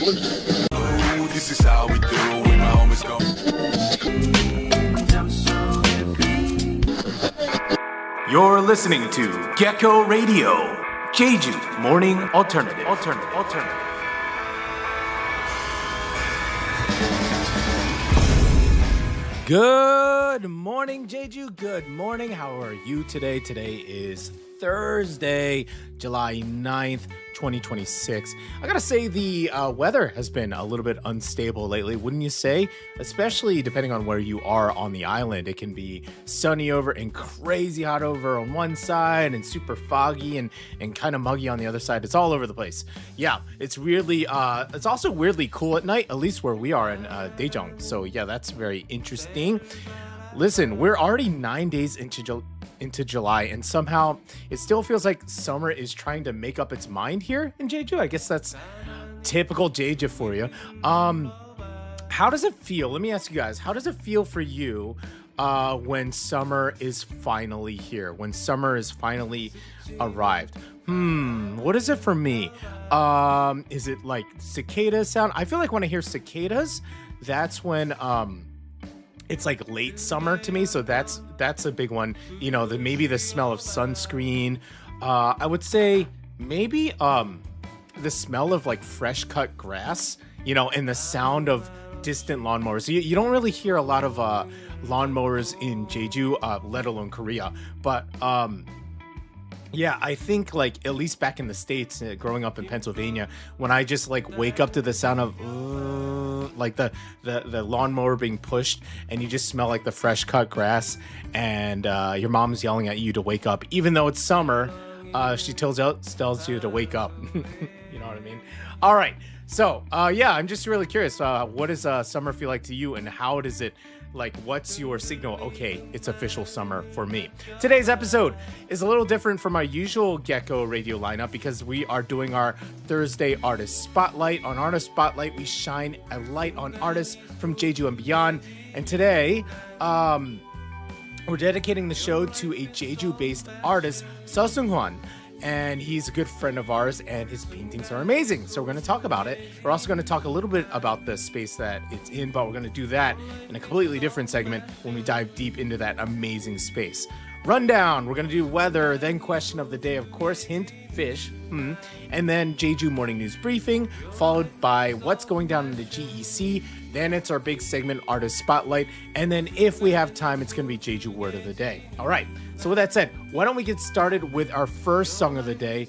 This is how we do when my homies go. You're listening to Gecko Radio, JEJU Morning Alternative. Good morning, JEJU. Good morning. How are you today? Today is Thursday, July 9th, 2026. I gotta say the weather has been a little bit unstable lately, wouldn't you say? Especially depending on where you are on the island. It can be sunny over and crazy hot over on one side and super foggy and kind of muggy on the other side. It's all over the place. Yeah, it's weirdly, it's also weirdly cool at night, at least where we are in Daejeong. So yeah, that's very interesting. Listen, we're already 9 days into July, and somehow it still feels like summer is trying to make up its mind here in Jeju. I guess that's typical Jeju for you. How does it feel? Let me ask you guys, how does it feel for you when summer is finally here, when summer is finally arrived? What is it for me? Is it like cicada sound? I feel like when I hear cicadas, that's when it's like late summer to me, so that's a big one. You know, maybe the smell of sunscreen. I would say maybe the smell of like fresh cut grass, you know, and the sound of distant lawnmowers. You don't really hear a lot of lawnmowers in Jeju, let alone Korea. But yeah, I think like at least back in the States, growing up in Pennsylvania, when I just like wake up to the sound of like the lawnmower being pushed, and you just smell like the fresh cut grass, and your mom's yelling at you to wake up, even though it's summer. She tells you to wake up. You know what I mean? All right. So yeah, I'm just really curious. What does summer feel like to you, and how does it? Like, what's your signal? Okay, it's official summer for me. Today's episode is a little different from our usual Gecko Radio lineup because we are doing our Thursday Artist Spotlight. On Artist Spotlight, we shine a light on artists from Jeju and beyond. And today, we're dedicating the show to a Jeju-based artist, Seunghwan. And he's a good friend of ours, and his paintings are amazing. So we're going to talk about it. We're also going to talk a little bit about the space that it's in, but we're going to do that in a completely different segment when we dive deep into that amazing space. Rundown, we're going to do weather, then question of the day, of course, hint, fish, and then Jeju Morning News Briefing, followed by what's going down in the GEC. Then it's our big segment, Artist Spotlight, and then if we have time, it's going to be Jeju Word of the Day. All right, so with that said, why don't we get started with our first song of the day?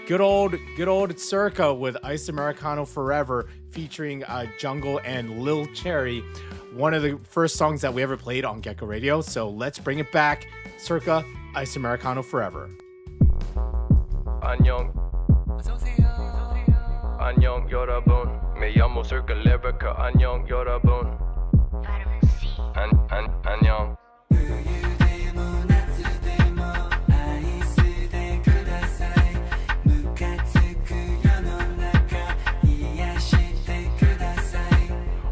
Good old CYRRCA with Ice Americano Forever, featuring Junglë and Lil Cherry, one of the first songs that we ever played on Gecko Radio. So let's bring it back. CYRRCA, Ice Americano Forever. 안녕 안녕 여러분 Me llamo CYRRCA Lyrica 안녕 여러분 안녕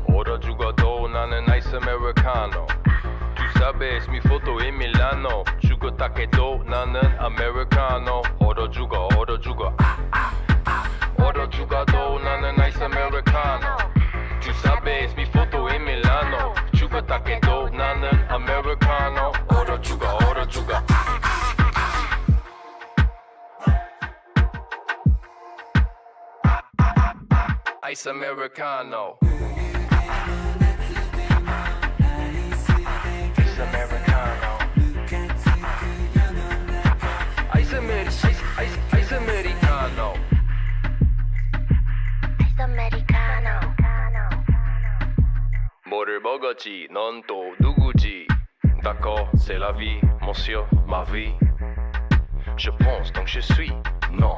얼어 죽어도 나는 Ice Americano Tu sabes mi foto en Milano 죽었다 해도 나는 Americano 얼어 죽어 얼어 죽어도 나는 Ice Americano Tu sabes mi foto en Milano 죽었다 해도 나는 Americano 얼어 죽어 Ice Americano 뭐를 먹었지 넌 또 누구지 D'accord c'est la vie monsieur ma vie Je pense donc je suis non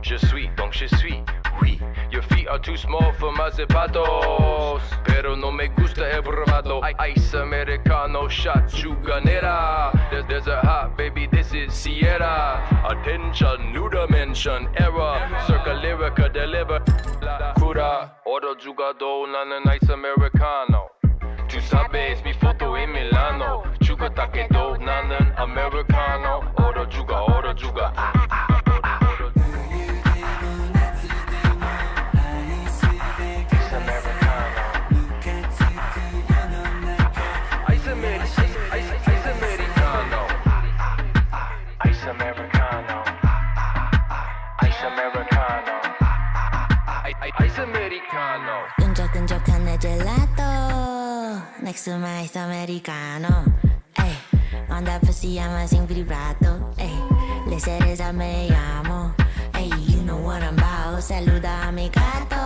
Je suis donc je suis oui Your feet are too small for my zapatos Pero no me gusta el bravado Ice Americano shot juganera There's a hot baby this is Sierra Attention new dimension era CYRRCA Lyrica deliver Cura 얼어 죽어도 나는 Ice Americano Tu sabes mi foto en Milano 죽었다 해도 나는 Americano 얼어 죽어 next to my ice americano. Ay, on that pussy, I'ma sing vibrato. Ay, le cereza me llamo. Ay, you know what I'm about. Saluda a mi gato.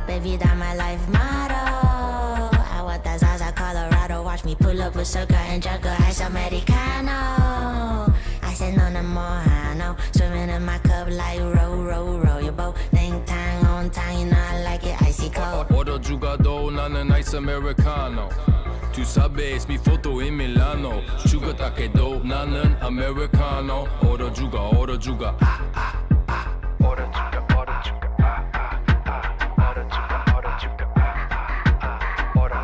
Baby, that my life motto. I want that Zaza, Colorado. Watch me pull up with CYRRCA and juggle ice americano. I said no, no more, I know. Swimming in my cup like row, row, row your boat. Ding tang on time, you know I like it icy cold. Oro jugado 나는 ice americano. Tu sabes mi foto in Milano. 죽었다 해도 나는 americano. Oro juga. Oro juga. Oro juga. Oro juga. Oro juga. Oro juga. Oro juga. Oro juga. Oro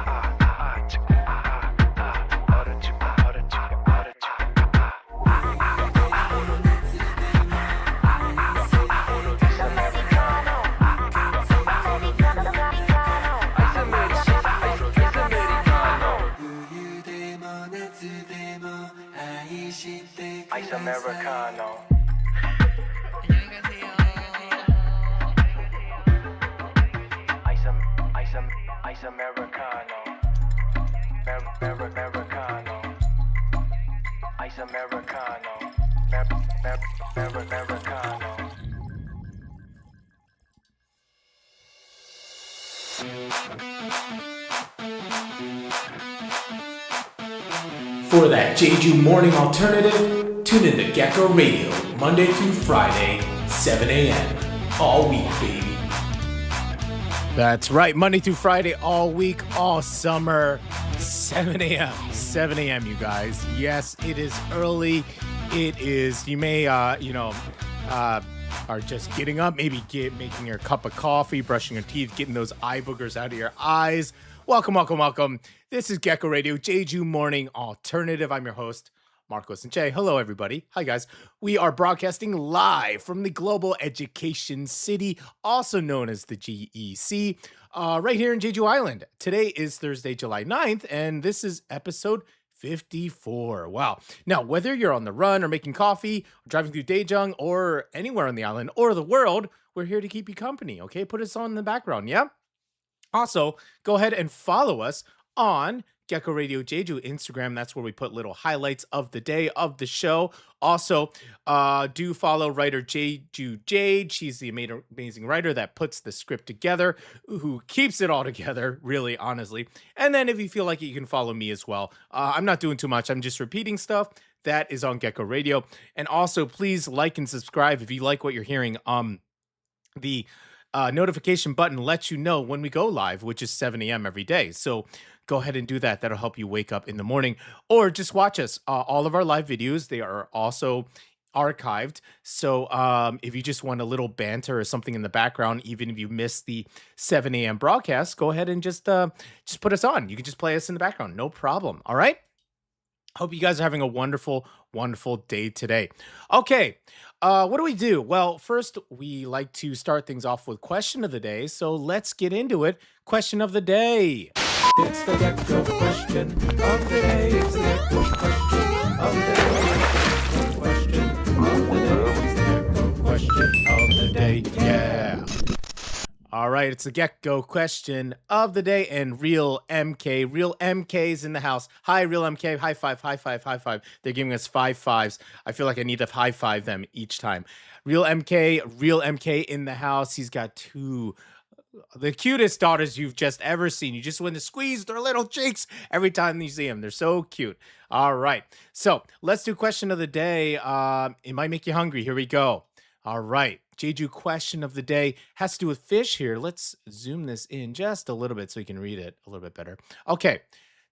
Ice Americano. Ice Americano. Americano. Ice Americano. Americano. For that JEJU morning alternative, tune in to Gecko Radio, Monday through Friday, 7 a.m. all week, baby. That's right, Monday through Friday, all week, all summer, 7 a.m. 7 a.m., you guys. Yes, it is early. It is, you may, are just getting up, maybe making your cup of coffee, brushing your teeth, getting those eye boogers out of your eyes. Welcome, welcome, welcome. This is Gecko Radio, JEJU Morning Alternative. I'm your host, Marcos and Jay. Hello, everybody. Hi, guys. We are broadcasting live from the Global Education City, also known as the GEC, right here in Jeju Island. Today is Thursday, July 9th, and this is episode 54. Wow. Now, whether you're on the run or making coffee, or driving through Daejeon, or anywhere on the island or the world, we're here to keep you company, okay? Put us on in the background, yeah? Also, go ahead and follow us on Gecko Radio Jeju Instagram. That's where we put little highlights of the day of the show. Also, do follow writer JEJU Jade. She's the amazing writer that puts the script together, who keeps it all together, really, honestly. And then if you feel like it, you can follow me as well. I'm not doing too much. I'm just repeating stuff that is on Gecko Radio. And also, please like and subscribe if you like what you're hearing. The notification button lets you know when we go live, which is 7 a.m. every day. So go ahead and do that. That'll help you wake up in the morning, or just watch us. All of our live videos, they are also archived. So if you just want a little banter or something in the background, even if you miss the 7 a.m. broadcast, go ahead and just put us on. You can just play us in the background. No problem. All right. Hope you guys are having a wonderful, wonderful day today. Okay, what do we do? Well, first, we like to start things off with question of the day. So let's get into it. Question of the day. It's the Gecko question of the day. It's the Gecko question of the day. Question of the day. It's the Gecko question of the day. Yeah. All right, it's the Gecko question of the day, and Real MK's in the house. Hi, Real MK. High five, high five, high five. They're giving us 5 fives. I feel like I need to high five them each time. Real MK in the house. He's got the cutest daughters you've just ever seen. You just want to squeeze their little cheeks every time you see them. They're so cute. All right, so let's do question of the day. It might make you hungry. Here we go. All right. JEJU question of the day has to do with fish here. Let's zoom this in just a little bit so you can read it a little bit better. Okay,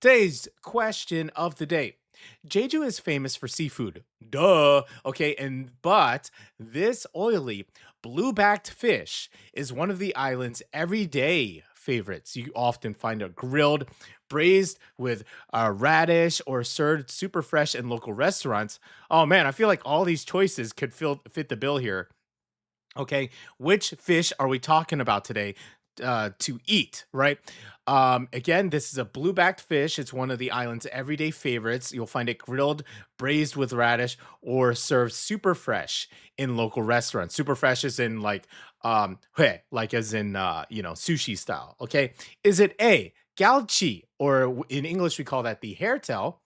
today's question of the day. Jeju is famous for seafood. Duh. Okay, but this oily blue-backed fish is one of the island's everyday favorites. You often find it grilled, braised with radish, or served super fresh in local restaurants. Oh man, I feel like all these choices could fit the bill here. Okay, which fish are we talking about today to eat, right? Again, this is a blue-backed fish. It's one of the island's everyday favorites. You'll find it grilled, braised with radish, or served super fresh in local restaurants. Super fresh is in like as in sushi style, okay? Is it A, galchi, or in English we call that the hairtail?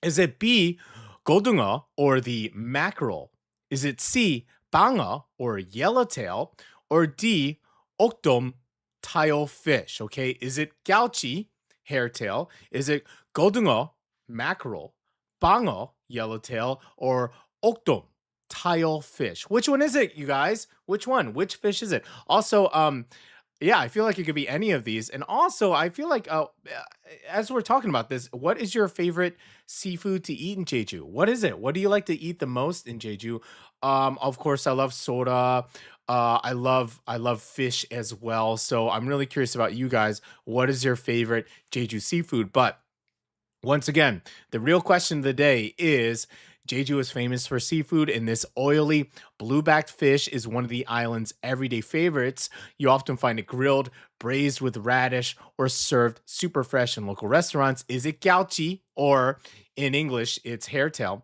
Is it B, 고등어, or the mackerel? Is it C, 방어, or yellowtail? Or D, 옥돔, tilefish? Okay, is it gouchi, hairtail? Is it 고등어, mackerel, 방어, yellowtail, or 옥돔, tilefish? Which one is it, you guys? Which one? Which fish is it? Also, yeah, I feel like it could be any of these. And also, I feel like as we're talking about this, what is your favorite seafood to eat in Jeju? What is it? What do you like to eat the most in Jeju? Of course, I love soda. I love fish as well. So I'm really curious about you guys. What is your favorite Jeju seafood? But once again, the real question of the day is, Jeju is famous for seafood, and this oily blue-backed fish is one of the island's everyday favorites. You often find it grilled, braised with radish, or served super fresh in local restaurants. Is it gouchi, or in English, it's hairtail?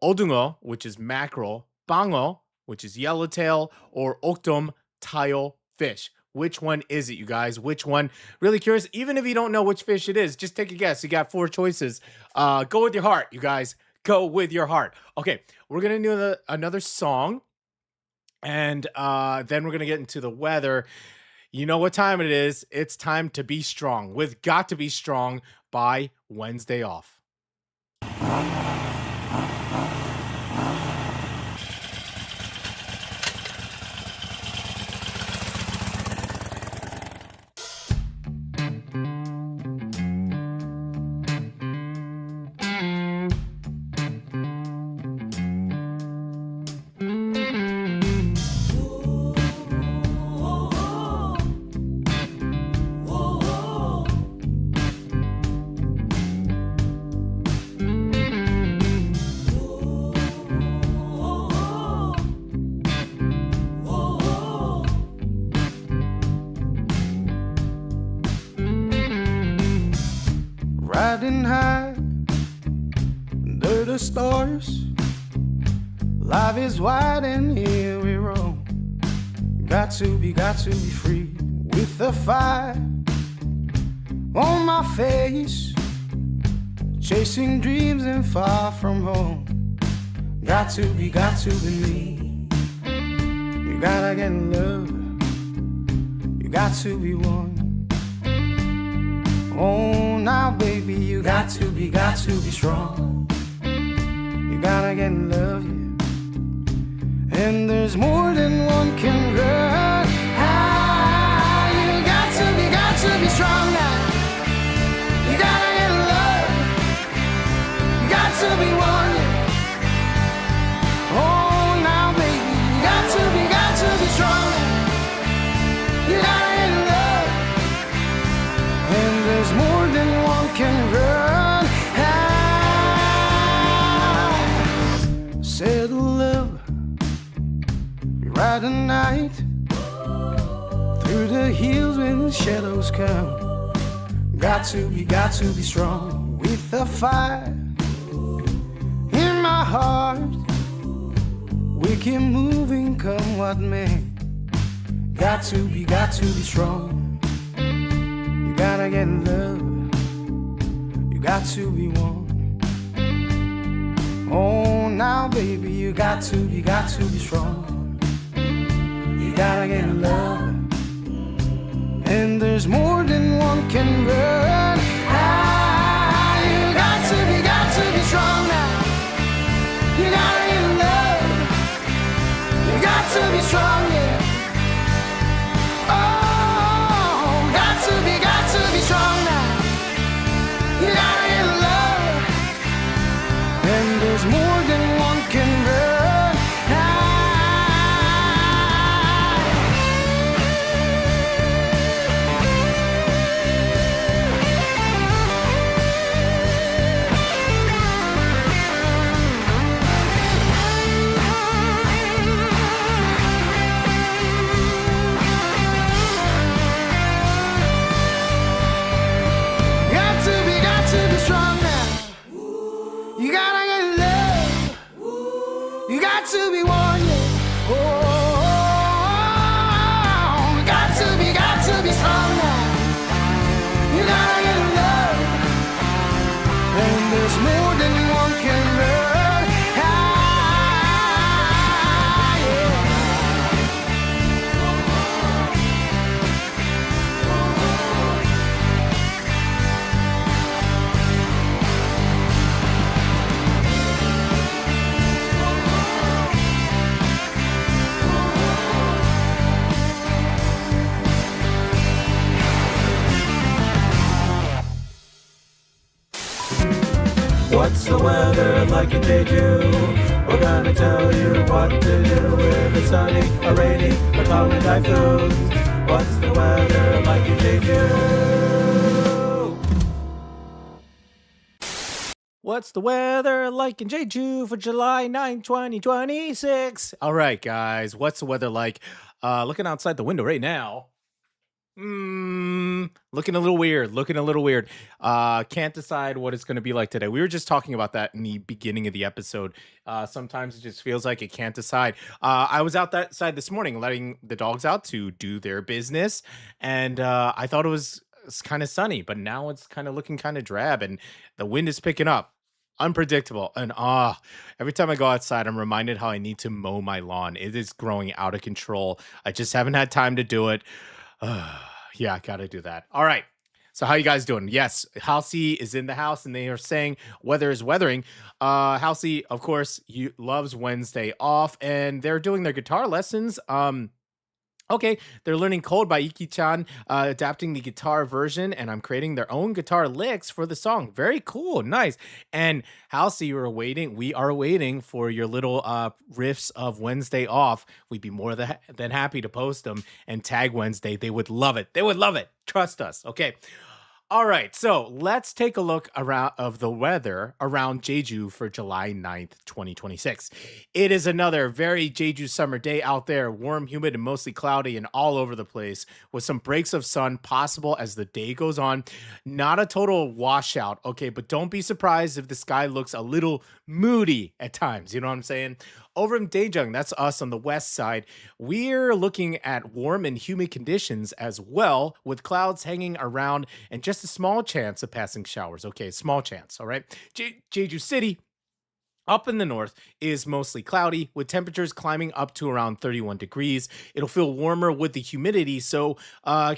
오등어, which is mackerel, 방어, which is yellowtail, or 옥돔, tile fish? Which one is it, you guys? Which one? Really curious. Even if you don't know which fish it is, just take a guess. You got 4 choices. Go with your heart, you guys. Go with your heart. Okay, we're gonna do another song, and then we're gonna get into the weather. You know what time it is. It's time to be strong with Got to Be Strong by Wednesday Off. Riding high under the stars, life is wide and here we roam. Got to be free with the fire on my face, chasing dreams and far from home. Got to be me. You gotta get in love, you got to be one. Oh, now baby, you got to be strong. You gotta get in love, yeah. And there's more than one can run. Ah, you got to be strong now. You gotta get in love, you got to be one, yeah. Oh, now baby, you got to be strong now. You gotta get in love, and there's more than one can run. Ah, settle up, we ride the night through the hills when the shadows come. Got to be strong with the fire in my heart. We keep moving, come what may. Got to be strong. You gotta get in love, you got to be one. Oh, now baby, you got to be strong. You gotta get in love, and there's more than one can run. Ah, you got to be strong now. You gotta get in love, you got to be strong, yeah. Oh, got to be strong now. You gotta get in love, and there's more than one can run. Got to be strong now. You gotta get in love, you got to be one, yeah. Oh, got to be strong now. You gotta get in love, What's the weather like in Jeju? We're gonna tell you what to do if it's sunny or rainy or calling typhoons. What's the weather like in Jeju? What's the weather like in Jeju for July 9, 2026? All right, guys, what's the weather like? Looking outside the window right now. Looking a little weird. Can't decide what it's going to be like today. We were just talking about that in the beginning of the episode. Sometimes it just feels like it can't decide. I was outside this morning letting the dogs out to do their business, and I thought it's kind of sunny, but now it's kind of looking kind of drab, and the wind is picking up. Unpredictable. And every time I go outside, I'm reminded how I need to mow my lawn. It is growing out of control. I just haven't had time to do it. Yeah, I gotta do that. All right. So how you guys doing? Yes, Halsey is in the house and they are saying weather is weathering. Halsey, of course, loves Wednesday off and they're doing their guitar lessons. Okay, they're learning Cold by Iki-chan, adapting the guitar version, and I'm creating their own guitar licks for the song. Very cool, nice. And Halsey, we are waiting for your little riffs of Wednesday off. We'd be more than happy to post them and tag Wednesday. They would love it. Trust us. Okay. All right, so let's take a look around of the weather around Jeju for July 9th, 2026. It is another very Jeju summer day out there, warm, humid, and mostly cloudy and all over the place with some breaks of sun possible as the day goes on. Not a total washout, okay, but don't be surprised if the sky looks a little moody at times, you know what I'm saying? Over in Daejeon, that's us on the west side, we're looking at warm and humid conditions as well, with clouds hanging around and just a small chance of passing showers. Okay, small chance, all right? Jeju City, up in the north, is mostly cloudy with temperatures climbing up to around 31 degrees. It'll feel warmer with the humidity, so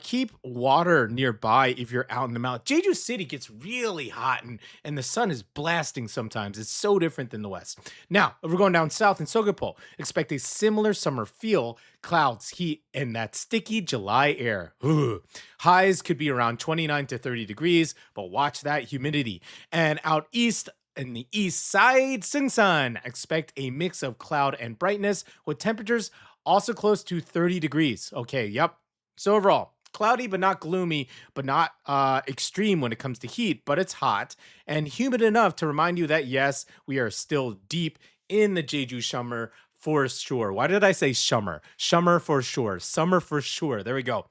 keep water nearby if you're out in the mountain. Jeju City gets really hot and the sun is blasting sometimes. It's so different than the west. Now, if we're going down south in Sogupol, expect a similar summer feel, clouds, heat, and that sticky July air. Ugh. Highs could be around 29 to 30 degrees, but watch that humidity. And out east, in the east side, Seungsan, expect a mix of cloud and brightness with temperatures also close to 30 degrees. Okay, yep. So overall, cloudy but not gloomy, but not extreme when it comes to heat, but it's hot and humid enough to remind you that, yes, we are still deep in the Jeju summer for sure. Why did I say summer? Summer for sure. Summer for sure. There we go.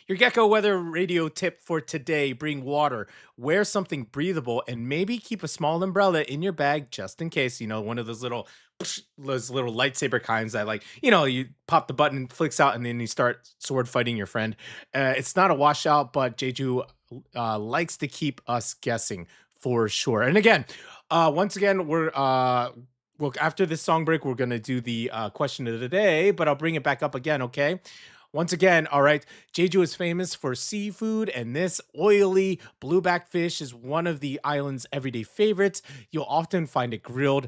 Your Gecko weather radio tip for today: bring water, wear something breathable, and maybe keep a small umbrella in your bag just in case. You know, one of those little lightsaber kinds that, like, you know, you pop the button, flicks out, and then you start sword fighting your friend. It's not a washout, but Jeju likes to keep us guessing for sure. And again, once again, we're well, after this song break, we're gonna do the question of the day, but I'll bring it back up again, okay? Once again, all right, Jeju is famous for seafood, and this oily blueback fish is one of the island's everyday favorites. You'll often find it grilled,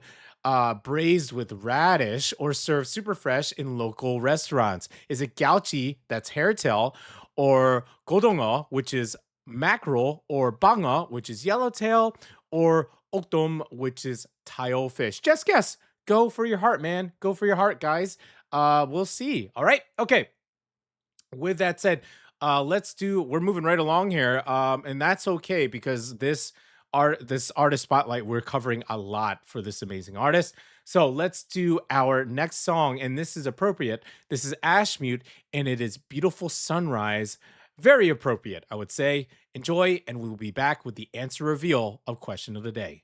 braised with radish, or served super fresh in local restaurants. Is it gyeochi, that's hairtail, or godongo, which is mackerel, or banga, which is yellowtail, or okdom, which is tile fish? Just guess. Go for your heart, man. Go for your heart, guys. We'll see. All right. Okay. With that said, we're moving right along here. And that's okay because this artist spotlight, we're covering a lot for this amazing artist. So let's do our next song. And this is appropriate. This is Ashmute, and it is Beautiful Sunrise. Very appropriate, I would say. Enjoy, and we will be back with the answer reveal of question of the day.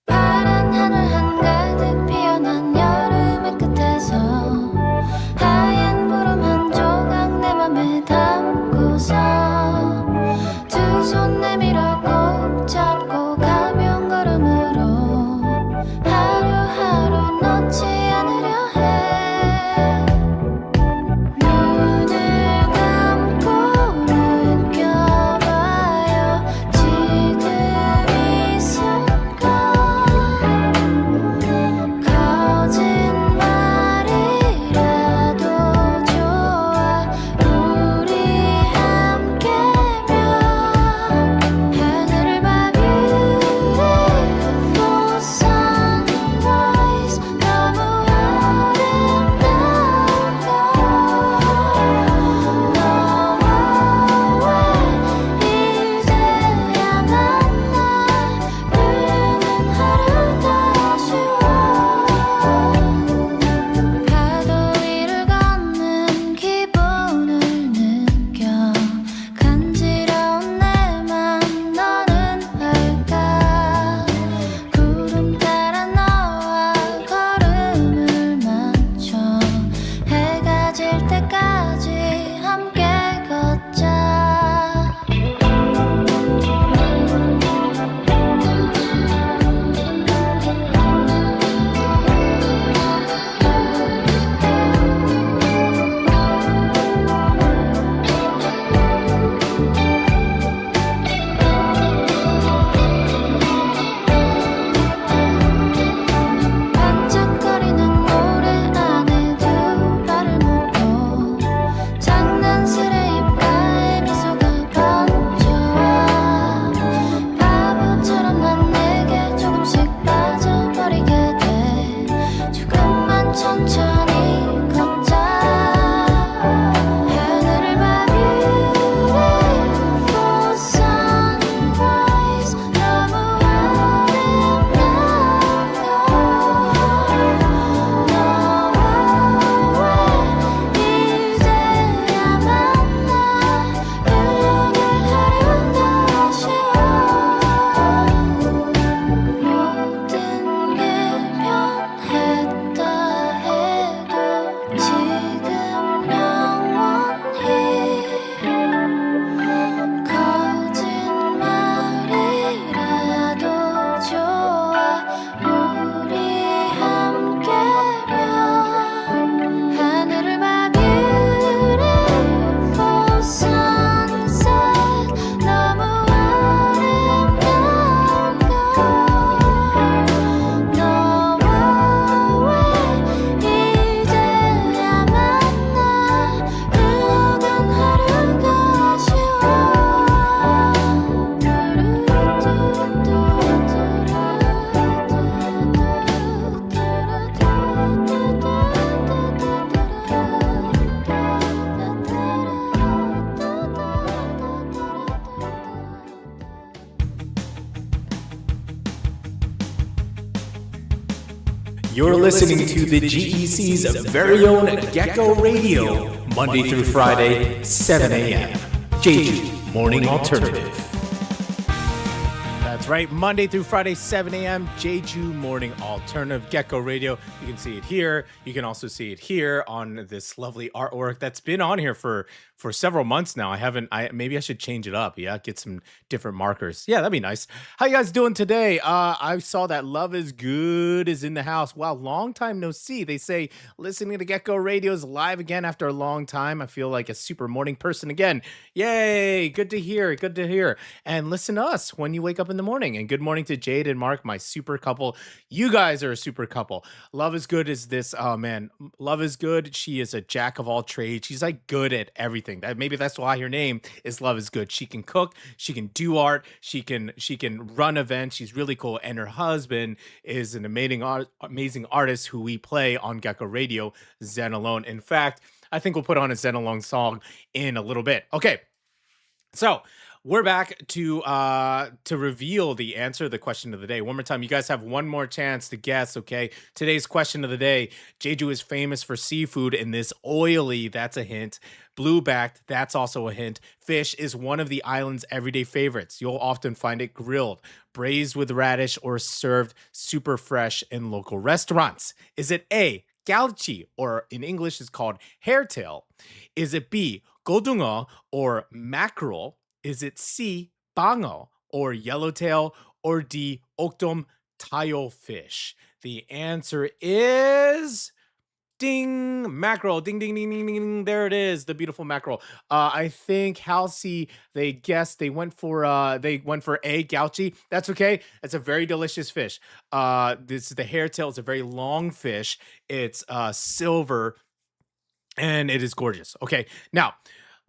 파란 하늘 한가득 피어난 여름의 끝에서 하얀 구름 한 조각 내 맘에 담고서 두 손 내밀어 꼭 잡고 가벼운 걸음으로 하루하루 놓지 않으려 해 눈을 감고 느껴봐요 지금 You're listening to the GEC's very own Gecko Radio, Monday through Friday, 7 a.m. JEJU Morning Alternative. That's right, Monday through Friday, 7 a.m. JEJU Morning Alternative, Gecko Radio. You can see it here. You can also see it here on this lovely artwork that's been on here for several months now. Maybe I should change it up. Yeah, get some different markers. Yeah, that'd be nice. How you guys doing today? I saw that Love is Good is in the house. Wow, long time no see. They say listening to Gecko Radio is live again after a long time. I feel like a super morning person again. Yay, good to hear, good to hear. And listen to us when you wake up in the morning. And good morning to Jade and Mark, my super couple. You guys are a super couple. Love is Good is this, oh man, Love is Good. She is a jack of all trades. She's like good at everything. Maybe that's why her name is Love is Good. She can cook, she can do art, she can run events. She's really cool. And her husband is an amazing artist who we play on Gecko Radio, Zen Alone. In fact, I think we'll put on a Zen Alone song in a little bit. Okay, so we're back to reveal the answer to the question of the day. One more time, you guys have one more chance to guess, okay? Today's question of the day, Jeju is famous for seafood, and this oily, that's a hint. Blue-backed, that's also a hint. Fish is one of the island's everyday favorites. You'll often find it grilled, braised with radish, or served super fresh in local restaurants. Is it A, galchi, or in English is called hairtail? Is it B, godungo, or mackerel? Is it C, bango, or yellowtail, or D, okdom, tayo fish? The answer is ding, mackerel. Ding, ding, ding, ding, ding, ding. There it is, the beautiful mackerel. I think Halsey, they went for A, gauchi. That's okay. It's a very delicious fish. This is the hairtail. It's a very long fish. It's silver, and it is gorgeous. Okay, now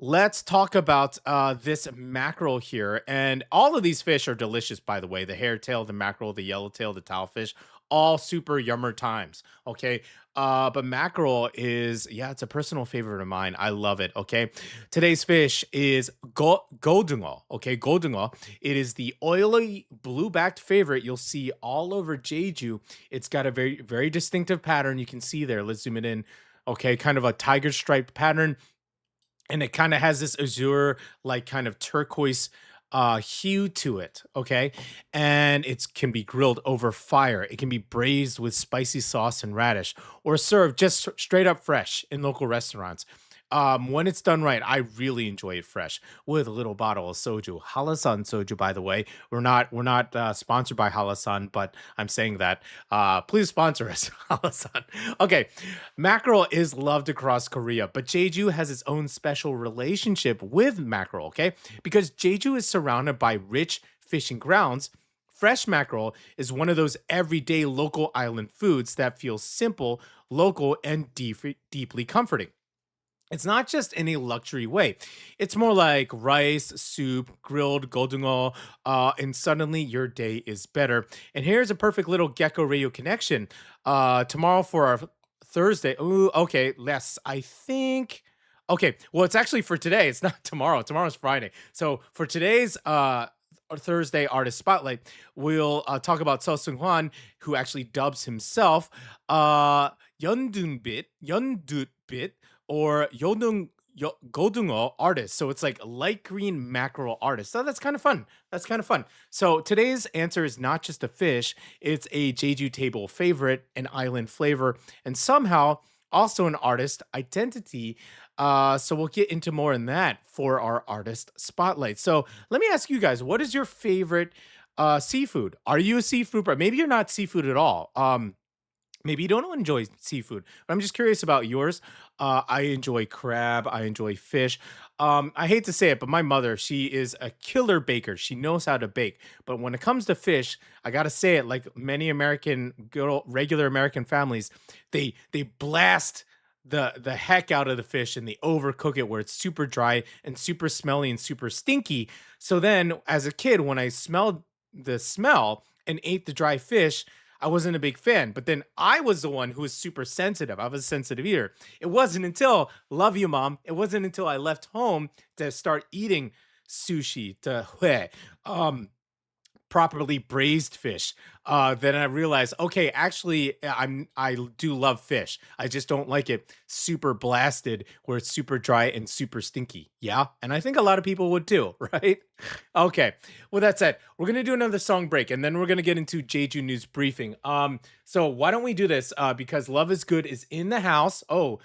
let's talk about this mackerel here. And all of these fish are delicious, by the way. The hairtail, the mackerel, the yellowtail, the tilefish, all super yummer times, okay? But mackerel is, it's a personal favorite of mine. I love it, okay? Today's fish is godungo, okay? Godungo. It is the oily blue-backed favorite you'll see all over Jeju. It's got a very, very distinctive pattern. You can see there. Let's zoom it in. Okay, kind of a tiger striped pattern. And it kind of has this azure, like kind of turquoise hue to it, okay? And it can be grilled over fire. It can be braised with spicy sauce and radish, or served just straight up fresh in local restaurants. When it's done right, I really enjoy it fresh with a little bottle of soju. Halasan soju, by the way. We're not sponsored by Halasan, but I'm saying that. Please sponsor us, Halasan. Okay, mackerel is loved across Korea, but Jeju has its own special relationship with mackerel, okay? Because Jeju is surrounded by rich fishing grounds. Fresh mackerel is one of those everyday local island foods that feels simple, local, and deeply comforting. It's not just in a luxury way. It's more like rice, soup, grilled godungo, and suddenly your day is better. And here's a perfect little Gecko Radio connection. Tomorrow for our Thursday. Ooh, okay, Les, I think. Okay, well, it's actually for today. It's not tomorrow. Tomorrow's Friday. So for today's Thursday Artist Spotlight, we'll talk about Seunghwan, who actually dubs himself Yeondunbit, or godungo artist. So it's like light green mackerel artist. So that's kind of fun. So today's answer is not just a fish. It's a Jeju table favorite, an island flavor, and somehow also an artist identity. So we'll get into more in that for our artist spotlight. So let me ask you guys, what is your favorite seafood? Are you a seafood? Maybe you're not seafood at all. Maybe you don't enjoy seafood, but I'm just curious about yours. I enjoy crab. I enjoy fish. I hate to say it, but my mother, she is a killer baker. She knows how to bake. But when it comes to fish, I gotta say it, like many regular American families, they blast the heck out of the fish and they overcook it where it's super dry and super smelly and super stinky. So then, as a kid, when I smelled the smell and ate the dry fish, I wasn't a big fan, but then I was the one who was super sensitive. I was a sensitive eater. It wasn't until, love you, Mom, it wasn't until I left home to start eating sushi, properly braised fish. Then I realized, okay, actually, I do love fish. I just don't like it super blasted, where it's super dry and super stinky. Yeah, and I think a lot of people would too, right? Okay. With that said, we're gonna do another song break, and then we're gonna get into Jeju News briefing. So why don't we do this? Because Love Is Good is in the house. Oh,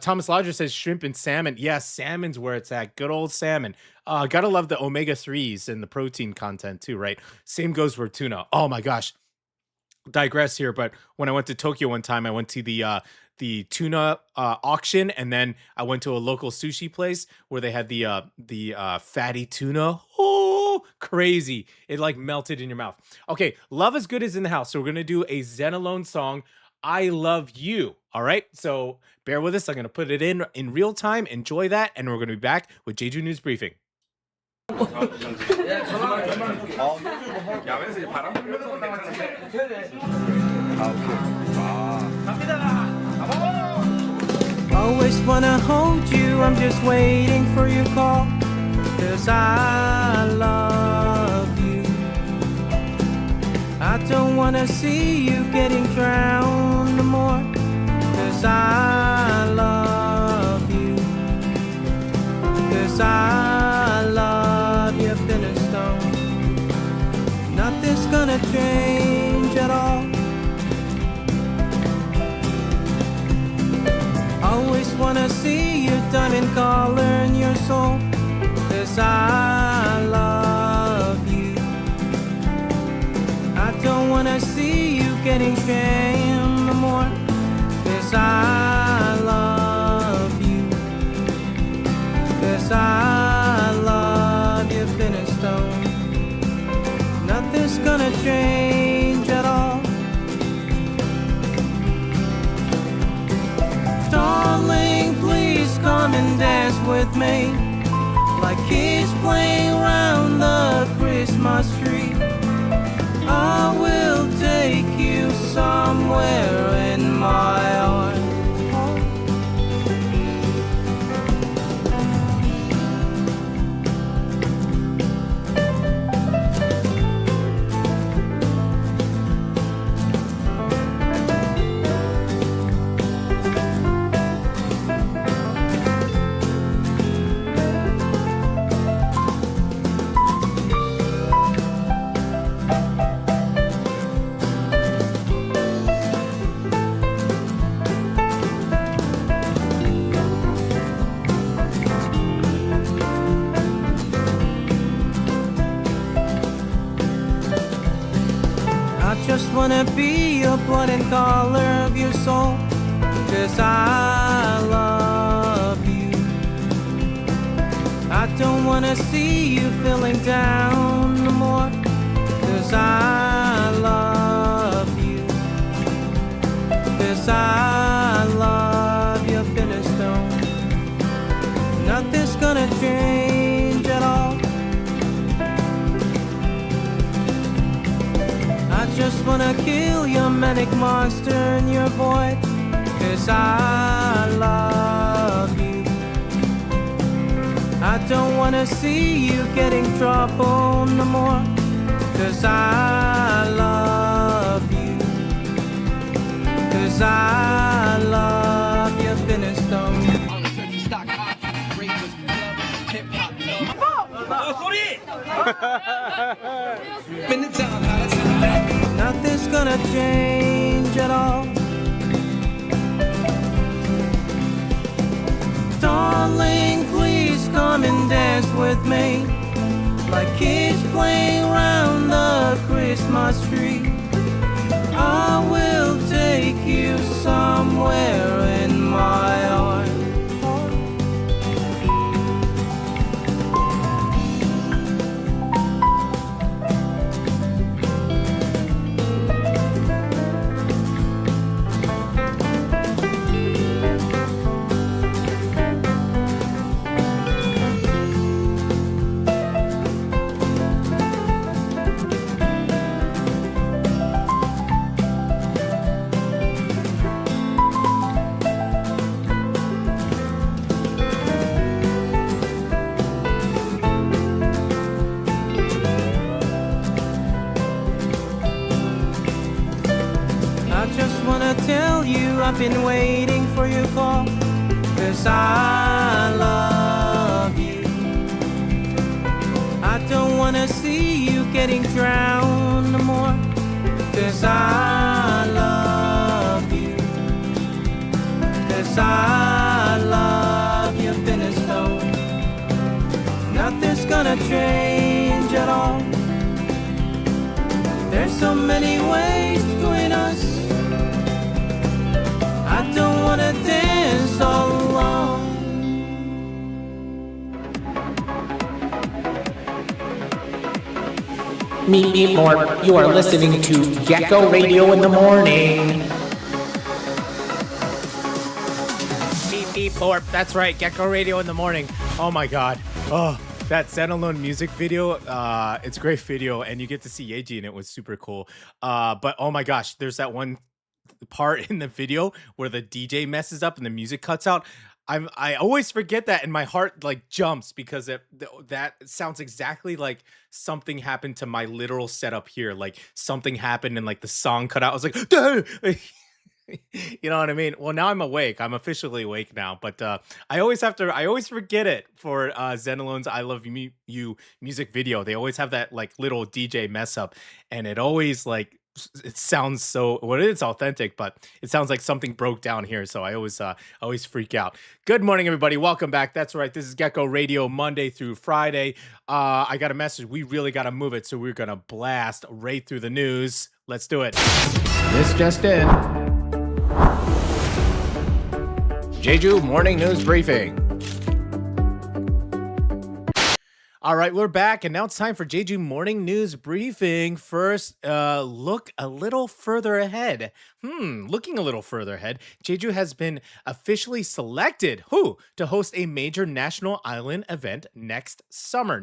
Thomas Lodger says shrimp and salmon. Yes, salmon's where it's at. Good old salmon. Gotta love the omega-3s and the protein content too, right? Same goes for tuna. Oh my gosh. Digress here, but when I went to Tokyo one time, I went to the tuna auction, and then I went to a local sushi place where they had the fatty tuna. Oh, crazy! It like melted in your mouth. Okay, Love Is Good is in the house, so we're gonna do a Zen Alone song. I Love You. All right, so bear with us. I'm gonna put it in real time. Enjoy that, and we're gonna be back with Jeju News briefing. Always wanna hold you, I'm just waiting for your call. 'Cause I love you. I don't wanna see you getting drowned no more. 'Cause I love you. 'Cause I love you, thin as stone. Nothing's gonna change at all. Always wanna see your diamond color in your soul. 'Cause I love you. I don't wanna see you getting shamed no more. 'Cause I love you. 'Cause I love you, thin as stone. Nothing's gonna change at all. Darling, please come and dance with me, like kids playing around the Christmas tree. I will take you somewhere in my heart. Just wanna be your blood and color of your soul. 'Cause I love you. I don't wanna see you feeling down no more. 'Cause I love you. 'Cause I love you, thin as stone. Nothing's gonna change at all. I just wanna kill your manic monster in your void. 'Cause I love you. I don't wanna see you getting trouble no more. 'Cause I love you. 'Cause I love you, thin as stone. Nothing's gonna change at all. Darling, please come and dance with me, like kids playing around the Christmas tree. I will take you somewhere in my heart. I've been waiting for your call, 'cause I love you. I don't wanna see you getting drowned no more, 'cause I love you. 'Cause I love you thin as snow. Nothing's gonna change at all. There's so many ways between us. I don't wanna dance all alone. Meet more. You are listening to Gecko Radio in the morning. Beep Borp. That's right, Gecko Radio in the morning. Oh my god. Oh, that Zen Alone music video. It's a great video, and you get to see Yeji, and it was super cool. But oh my gosh, there's that one part in the video where the DJ messes up and the music cuts out. I always forget that, and my heart like jumps because that sounds exactly like something happened to my literal setup here. Like something happened and like the song cut out. I was like, you know what I mean? Well, now I'm awake. I'm officially awake now. But I always forget it for Zen Alone's "I Love You" music video. They always have that like little DJ mess up, and it always like. It sounds so well, it's authentic, but it sounds like something broke down here. So I always freak out. Good morning, everybody. Welcome back. That's right. This is Gecko Radio Monday through Friday. I got a message. We really got to move it. So we're going to blast right through the news. Let's do it. This just in. JEJU Morning News Briefing. All right, we're back, and now it's time for JEJU Morning News Briefing. First, look a little further ahead. Looking a little further ahead, JEJU has been officially selected to host a major national island event next summer.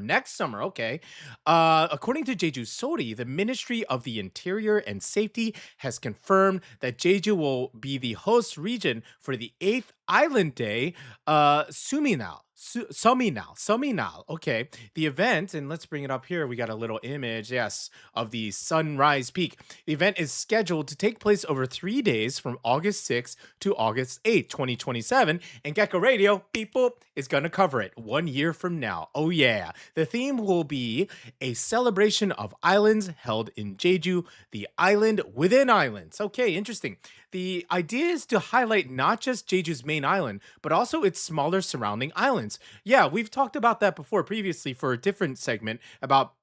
Okay. According to JEJU Sori, the Ministry of the Interior and Safety has confirmed that JEJU will be the host region for the 8th Island Day, Suminal. Okay. The event, and let's bring it up here. We got a little image, yes, of the Sunrise Peak. The event is scheduled to take place over 3 days from August 6th to August 8th, 2027. And Gecko Radio, beep boop, is going to cover it 1 year from now. Oh, yeah. The theme will be a celebration of islands held in JEJU, the island within islands. Okay, interesting. The idea is to highlight not just JEJU's main island, but also its smaller surrounding islands. Yeah, we've talked about that before previously for a different segment about,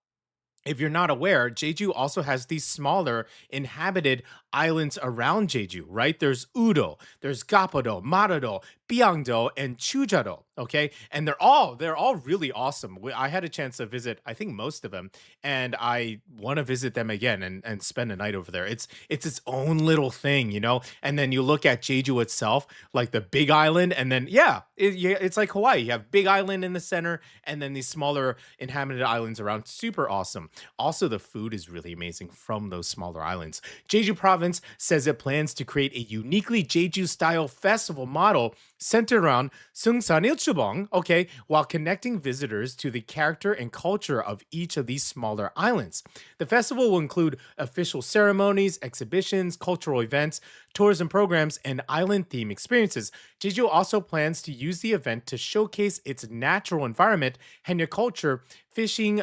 if you're not aware, JEJU also has these smaller inhabited islands around JEJU, right? There's Udo, there's Gapodo, Marodo, Byangdo, and Chujado, okay? And they're all really awesome. I had a chance to visit, I think, most of them, and I want to visit them again and spend a night over there. It's its own little thing, you know? And then you look at JEJU itself, like the big island, and then, it's like Hawaii. You have big island in the center, and then these smaller inhabited islands around. Super awesome. Also, the food is really amazing from those smaller islands. JEJU Province says it plans to create a uniquely JEJU-style festival model centered around Seungsan Ilchubong, okay, while connecting visitors to the character and culture of each of these smaller islands. The festival will include official ceremonies, exhibitions, cultural events, tourism programs, and island theme experiences. JEJU also plans to use the event to showcase its natural environment, Henya culture, fishing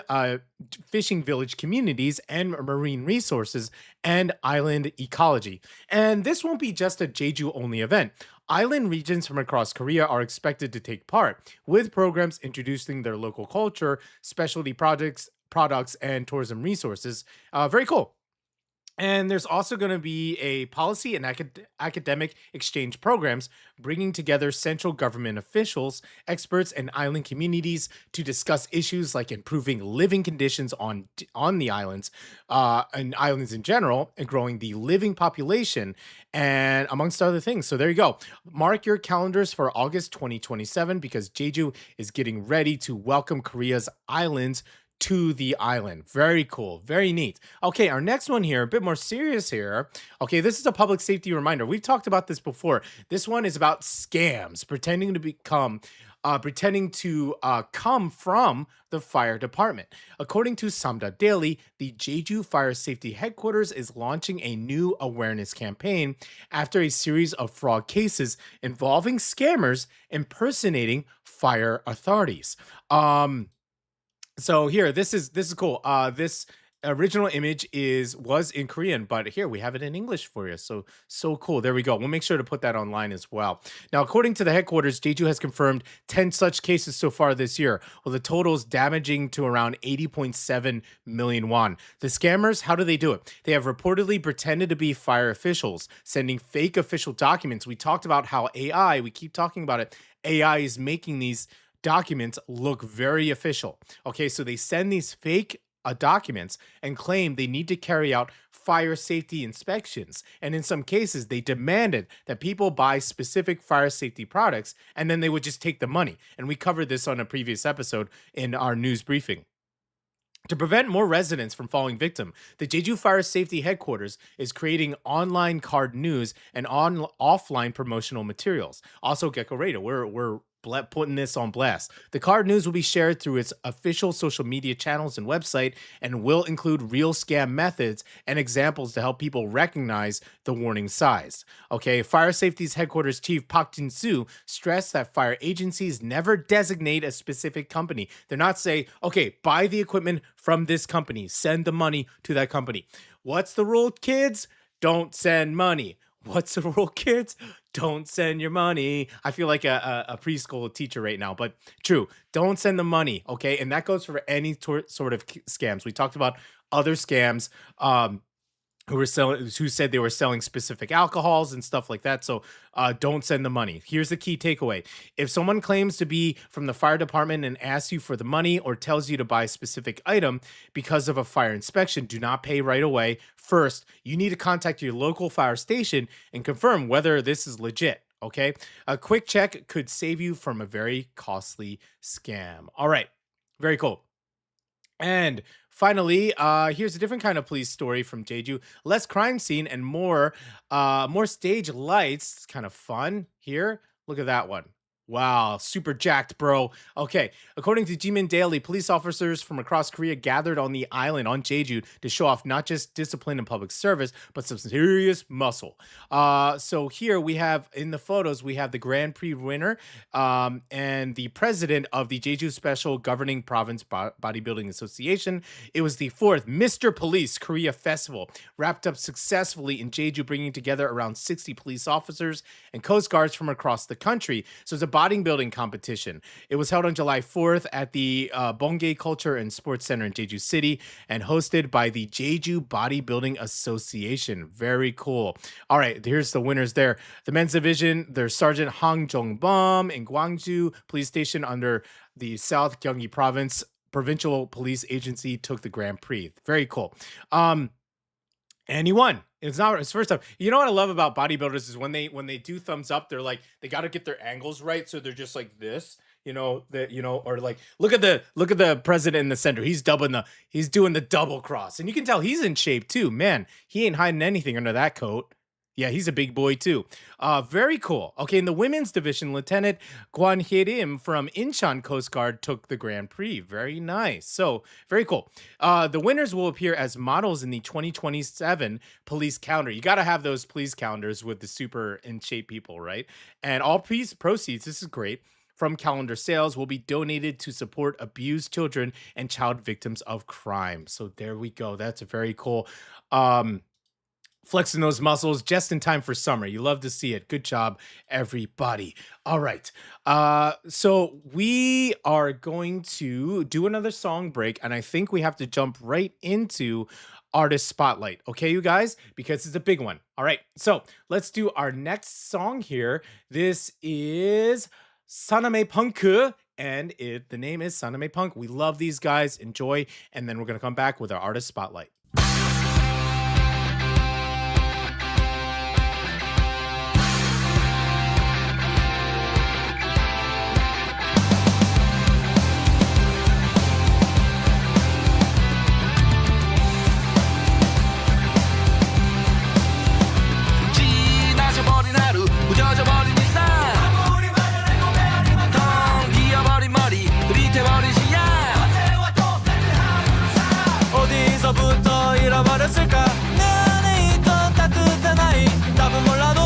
village communities, and marine resources, and island ecology. And this won't be just a JEJU-only event. Island regions from across Korea are expected to take part, with programs introducing their local culture, specialty products, and tourism resources. Very cool. And there's also going to be a policy and academic exchange programs bringing together central government officials, experts, and island communities to discuss issues like improving living conditions on the islands, and islands in general, and growing the living population, and amongst other things. So there you go. Mark your calendars for August 2027 because JEJU is getting ready to welcome Korea's islands to the island. Very cool. Very neat. Okay, our next one here, a bit more serious here. Okay, this is a public safety reminder. We've talked about this before. This one is about scams, pretending to become pretending to come from the fire department. According to Samda Daily, the JEJU Fire Safety Headquarters is launching a new awareness campaign after a series of fraud cases involving scammers impersonating fire authorities. So here, this is cool. This original image was in Korean, but here we have it in English for you. So cool. There we go. We'll make sure to put that online as well. Now, according to the headquarters, JEJU has confirmed 10 such cases so far this year, with the totals damaging to around 80.7 million won. The scammers, how do they do it? They have reportedly pretended to be fire officials, sending fake official documents. We talked about how AI, we keep talking about it, AI is making these documents look very official. Okay, so they send these fake documents and claim they need to carry out fire safety inspections. And in some cases, they demanded that people buy specific fire safety products, and then they would just take the money. And we covered this on a previous episode in our news briefing. To prevent more residents from falling victim, the JEJU Fire Safety Headquarters is creating online card news and offline promotional materials. Also, Gecko Radar, we're putting this on blast. The card news will be shared through its official social media channels and website, and will include real scam methods and examples to help people recognize the warning signs. Okay, Fire Safety's headquarters chief Park Jin-soo stressed that fire agencies never designate a specific company. They're not saying, okay, buy the equipment from this company, send the money to that company. What's the rule, kids? Don't send money. What's the rule, kids? Don't send your money. I feel like a preschool teacher right now, but true. Don't send the money, okay? And that goes for any sort of scams. We talked about other scams who said they were selling specific alcohols and stuff like that. So don't send the money. Here's the key takeaway. If someone claims to be from the fire department and asks you for the money or tells you to buy a specific item because of a fire inspection, do not pay right away. First, you need to contact your local fire station and confirm whether this is legit. Okay, a quick check could save you from a very costly scam. All right, very cool. And finally, here's a different kind of police story from JEJU. Less crime scene and more stage lights. It's kind of fun here. Look at that one. Wow, super jacked, bro. Okay, according to Jimin Daily, police officers from across Korea gathered on the island on Jeju to show off not just discipline and public service, but some serious muscle. So here we have, in the photos, we have the Grand Prix winner and the president of the Jeju Special Governing Province Bodybuilding Association. It was the 4th Mr. Police Korea Festival, wrapped up successfully in Jeju, bringing together around 60 police officers and Coast Guards from across the country. So it's a bodybuilding competition. It was held on July 4th at the Bonggae Culture and Sports Center in Jeju City and hosted by the Jeju Bodybuilding Association. Very cool. All right, here's the winners there. The men's division, there's Sergeant Hang Jong-bum in Gwangju Police Station under the South Gyeonggi Province Provincial Police Agency took the Grand Prix. Very cool. And he won. It's not his first time. You know what I love about bodybuilders is when they do thumbs up, they're like, they got to get their angles right, so they're just like this, or like look at the president in the center. He's doing the double cross, and you can tell he's in shape too. Man, he ain't hiding anything under that coat. Yeah, he's a big boy too. Very cool. Okay, in the women's division, Lieutenant Kwon Hye-rim from Incheon Coast Guard took the Grand Prix. Very nice. So, very cool. The winners will appear as models in the 2027 police calendar. You got to have those police calendars with the super in shape people, right? And all proceeds, this is great, from calendar sales will be donated to support abused children and child victims of crime. So there we go. That's very cool. Flexing those muscles just in time for summer. You love to see it. Good job, everybody. All right. So we are going to do another song break, and I think we have to jump right into Artist Spotlight. Okay, you guys? Because it's a big one. All right. So let's do our next song here. This is Saname Punk, and the name is Saname Punk. We love these guys. Enjoy. And then we're going to come back with our Artist Spotlight. 지나쳐버린 하루 무뎌져버린 일상 잃어버렸을까 내 안에 있던 따뜻한 아이 답은 몰라도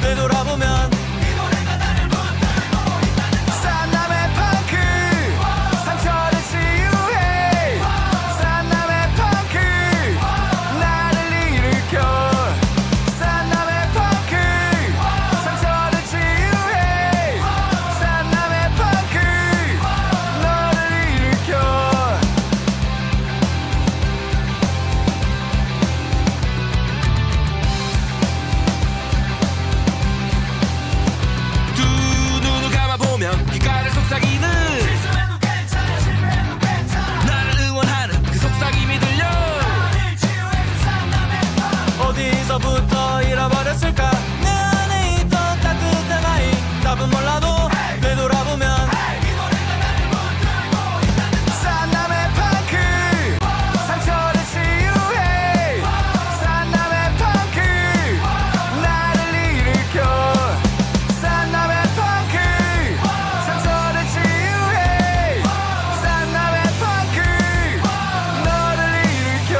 되돌아보면 이 노래가 나를 붙들고 있다는 거 산나메 펑크 상처를 치유해 산나메 펑크 나를 일으켜 산나메 펑크 상처를 치유해 산나메 펑크 너를 일으켜 두 눈을 감아보면 귓가를 속삭이는 실수해도 괜찮아 실패해도 괜찮아 나를 응원하는 그 속삭임이 들려 나를 치유해준 산나메 펑크 어디서부터 잃어버렸을까 내 안에 있던 따뜻한 아이 답은 몰라도 되돌아보면 이 노래가 나를 붙들고 있다는 거 산나메 펑크 상처를 치유해 산나메 펑크 나를 일으켜 산나메 펑크 상처를 치유해 산나메 펑크 너를 일으켜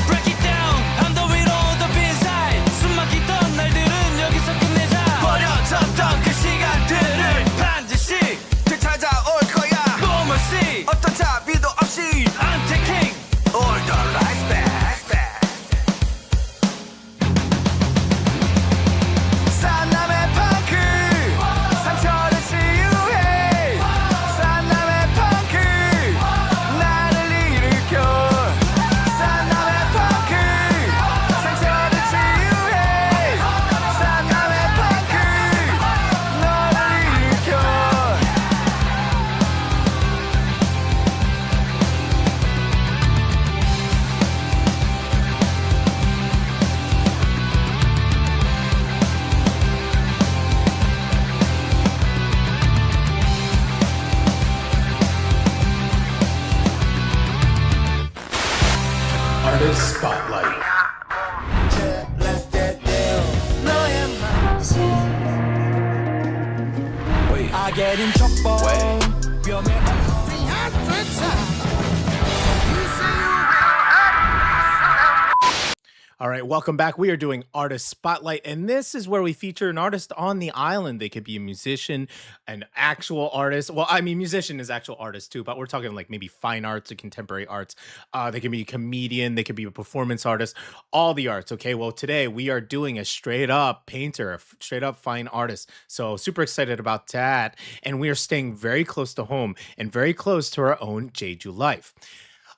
Break it down I'm the winner of the B-side 숨막히던 날들은 여기서 끝내자 버려졌던 그 시간들을 반드시 되찾아올 거야 No mercy 어떤 자비도 없이 I'm taking all the lies back 산나메 펑크 상처를 치유해 산나메 펑크 나를 일으켜 산나메 펑크 상처를 치유해 산나메 펑크 너를 일으켜 Artist Spotlight. I get in trouble All right, welcome back. We are doing Artist Spotlight, and this is where we feature an artist on the island. They could be a musician, an actual artist. Well, I mean, musician is actual artist too, but we're talking like maybe fine arts or contemporary arts. They can be a comedian, they could be a performance artist, all the arts. Okay, well, today we are doing a straight up painter, a straight up fine artist. So super excited about that, and we are staying very close to home and very close to our own Jeju life.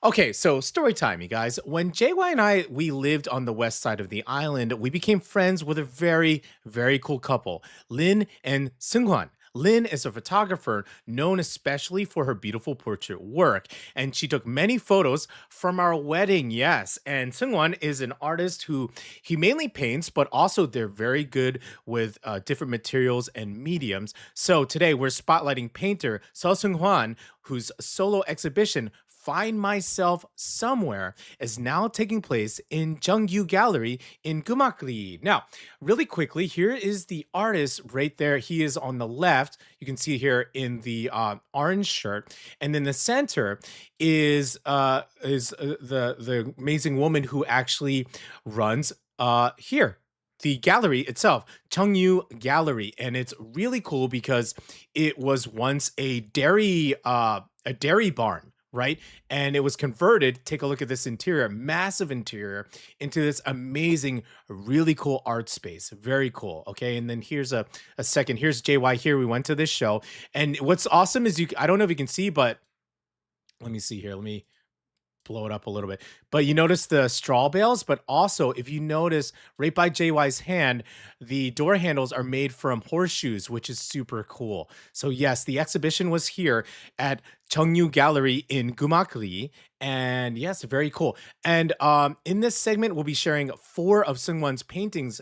Okay, so story time, you guys. When JY and we lived on the west side of the island, we became friends with a very, very cool couple, Lin and Seunghwan. Lin is a photographer known especially for her beautiful portrait work, and she took many photos from our wedding, yes. And Seunghwan is an artist who he mainly paints, but also they're very good with different materials and mediums. So today we're spotlighting painter Seunghwan, whose solo exhibition Find Myself Somewhere is now taking place in Jeongyu Gallery in Gumakri. Now, really quickly, here is the artist right there. He is on the left. You can see here in the orange shirt, and then the center is the amazing woman who actually runs here. The gallery itself, Jeongyu Gallery, and it's really cool because it was once a dairy barn, right? And it was converted, take a look at this interior, massive interior, into this amazing, really cool art space. Very cool, okay? And then here's a second. Here's JY here. We went to this show. And what's awesome is I don't know if you can see, but let me see here. Let me blow it up a little bit. But you notice the straw bales, but also if you notice right by JY's hand, the door handles are made from horseshoes, which is super cool. So yes, the exhibition was here at Cheongju Gallery in Gumakri. And yes, very cool. And in this segment, we'll be sharing 4 of Seunghwan's paintings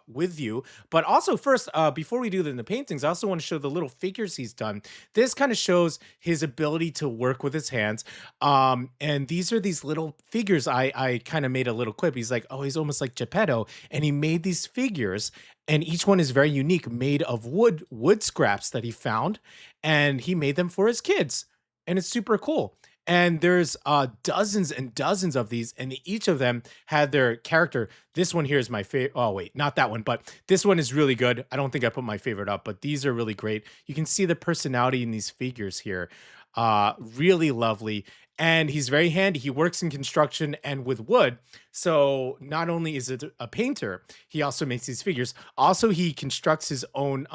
with you. But also first, before we do the paintings, I also want to show the little figures he's done. This kind of shows his ability to work with his hands. And these are these little figures. I kind of made a little clip. He's like, oh, he's almost like Geppetto. And he made these figures. And each one is very unique, made of wood scraps that he found. And he made them for his kids. And it's super cool. And there's dozens and dozens of these, and each of them had their character. This one here is my favorite. Oh, wait, not that one, but this one is really good. I don't think I put my favorite up, but these are really great. You can see the personality in these figures here. Really lovely. And he's very handy. He works in construction and with wood. So not only is it a painter, he also makes these figures. Also, he constructs his own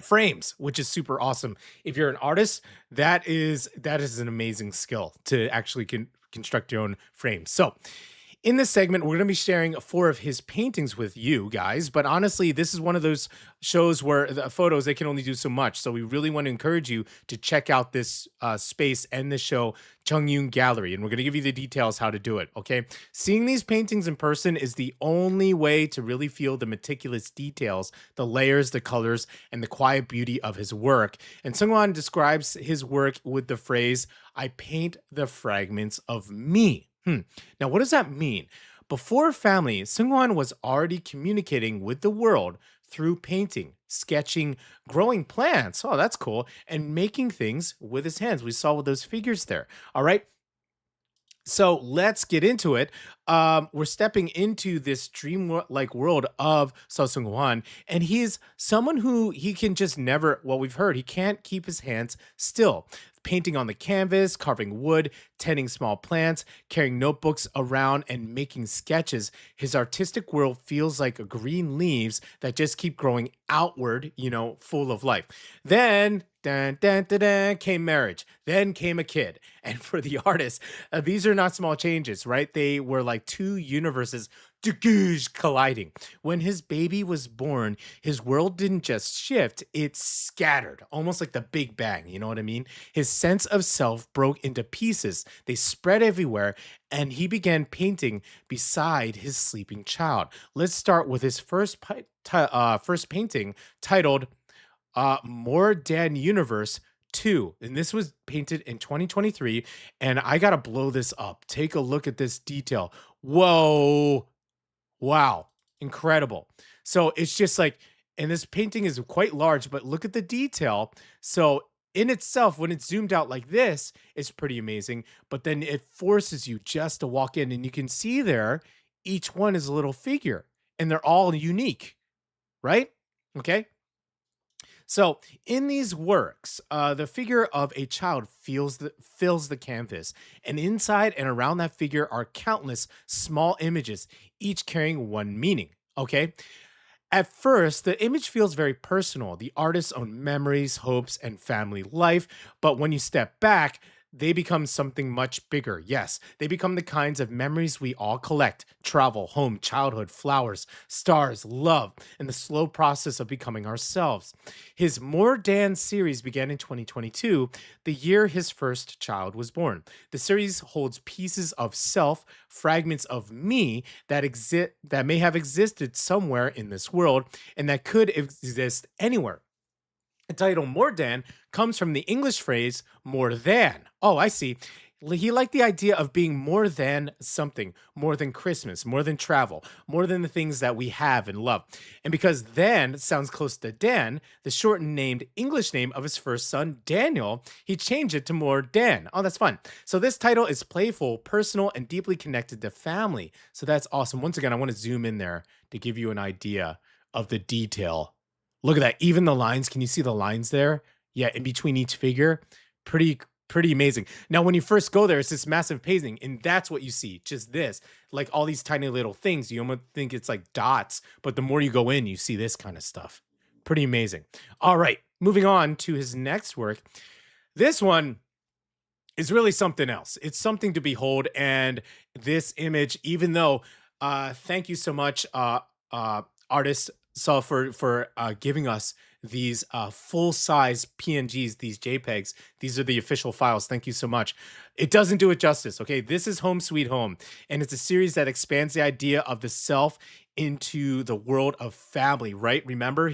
frames, which is super awesome. If you're an artist, that is an amazing skill to actually construct your own frames. So in this segment, we're going to be sharing 4 of his paintings with you guys. But honestly, this is one of those shows where the photos, they can only do so much. So we really want to encourage you to check out this space and the show, Cheongju Gallery. And we're going to give you the details how to do it, okay? Seeing these paintings in person is the only way to really feel the meticulous details, the layers, the colors, and the quiet beauty of his work. And Seunghwan describes his work with the phrase, I paint the fragments of me. Now, what does that mean? Before family, Seunghwan was already communicating with the world through painting, sketching, growing plants. Oh, that's cool. And making things with his hands. We saw with those figures there. All right. So let's get into it. We're stepping into this dream-like world of Seunghwan, and he's someone who he can just never, well, we've heard, he can't keep his hands still. Painting on the canvas, carving wood, tending small plants, carrying notebooks around, and making sketches. His artistic world feels like green leaves that just keep growing outward, full of life. Then came marriage. Then came a kid. And for the artist, these are not small changes, right? They were like 2 universes colliding. When his baby was born, his world didn't just shift, it scattered, almost like the Big Bang, you know what I mean? His sense of self broke into pieces. They spread everywhere, and he began painting beside his sleeping child. Let's start with his first painting titled More Dan Universe 2. And this was painted in 2023, and I gotta blow this up. Take a look at this detail. Whoa. Wow, incredible. So it's just like, and this painting is quite large, but look at the detail. So in itself, when it's zoomed out like this, it's pretty amazing. But then it forces you just to walk in, and you can see there, each one is a little figure, and they're all unique, right? Okay. So in these works, the figure of a child fills the canvas, and inside and around that figure are countless small images, each carrying one meaning, okay? At first, the image feels very personal, the artist's own memories, hopes, and family life, but when you step back, they become something much bigger. Yes, they become the kinds of memories we all collect: travel, home, childhood, flowers, stars, love, and the slow process of becoming ourselves. His More Dan series began in 2022, the year his first child was born. The series holds pieces of self, fragments of me that may have existed somewhere in this world and that could exist anywhere. The title More Dan comes from the English phrase more than. Oh, I see. He liked the idea of being more than something, more than Christmas, more than travel, more than the things that we have and love. And because then sounds close to Dan, the shortened named English name of his first son, Daniel, he changed it to More Dan. Oh, that's fun. So this title is playful, personal, and deeply connected to family. So that's awesome. Once again, I want to zoom in there to give you an idea of the detail. Look at that. Even the lines. Can you see the lines there? Yeah, in between each figure. Pretty amazing. Now, when you first go there, it's this massive painting, and that's what you see. Just this. Like all these tiny little things. You almost think it's like dots, but the more you go in, you see this kind of stuff. Pretty amazing. All right, moving on to his next work. This one is really something else. It's something to behold. And this image, even though, thank you so much, artist Saul, for giving us these full size PNGs, these JPEGs. These are the official files. Thank you so much. It doesn't do it justice. Okay, this is Home Sweet Home, and it's a series that expands the idea of the self into the world of family, right? Remember,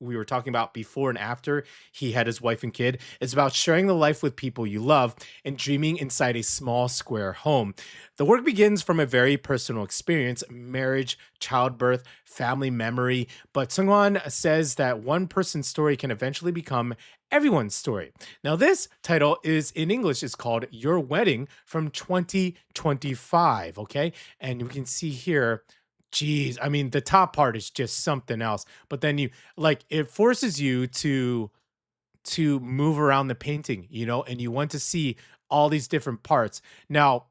we were talking about before and after he had his wife and kid. It's about sharing the life with people you love and dreaming inside a small square home. The work begins from a very personal experience: marriage, childbirth, family memory. But Seunghwan says that one person's story can eventually become everyone's story. Now, this title is in English is called Your Wedding from 2025. Okay. And we can see here, geez, I mean, the top part is just something else. But then it forces you to move around the painting, and you want to see all these different parts. Now,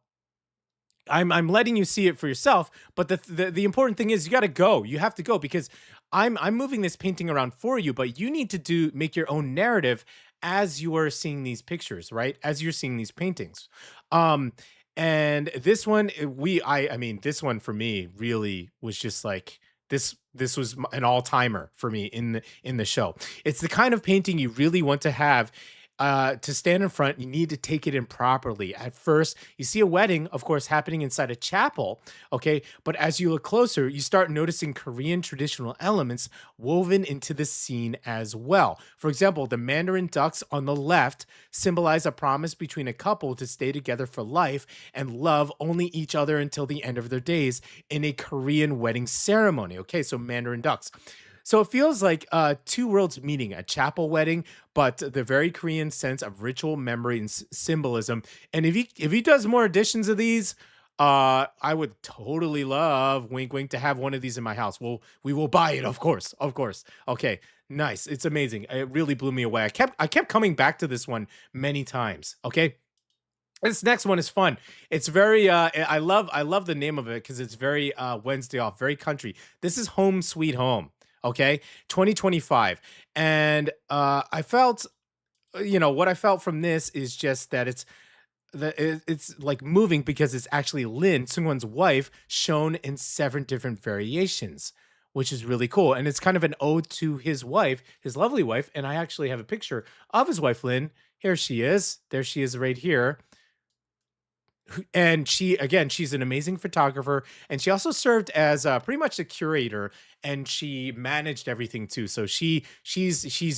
I'm letting you see it for yourself, but the important thing is you got to go. You have to go because I'm moving this painting around for you, but you need to make your own narrative as you are seeing these pictures, right? As you're seeing these paintings. And this one, I mean, this one for me really was just like this. This was an all-timer for me in the show. It's the kind of painting you really want to have. To stand in front, you need to take it in properly. At first, you see a wedding, of course, happening inside a chapel, okay? But as you look closer, you start noticing Korean traditional elements woven into the scene as well. For example, the Mandarin ducks on the left symbolize a promise between a couple to stay together for life and love only each other until the end of their days in a Korean wedding ceremony, okay? So Mandarin ducks. So it feels like two worlds meeting, a chapel wedding, but the very Korean sense of ritual memory and symbolism. And if he does more editions of these, I would totally love, wink, wink, to have one of these in my house. We will buy it, of course. Okay, nice. It's amazing. It really blew me away. I kept coming back to this one many times. Okay. This next one is fun. It's very I love the name of it because it's very Wednesday off, very country. This is Home Sweet Home. Okay, 2025. And I felt, what I felt from this is just that it's like moving because it's actually Lin, Seunghwan's wife, shown in 7 different variations, which is really cool. And it's kind of an ode to his wife, his lovely wife. And I actually have a picture of his wife, Lin. Here she is. There she is right here. And she's an amazing photographer, and she also served as pretty much a curator, and she managed everything too. So she's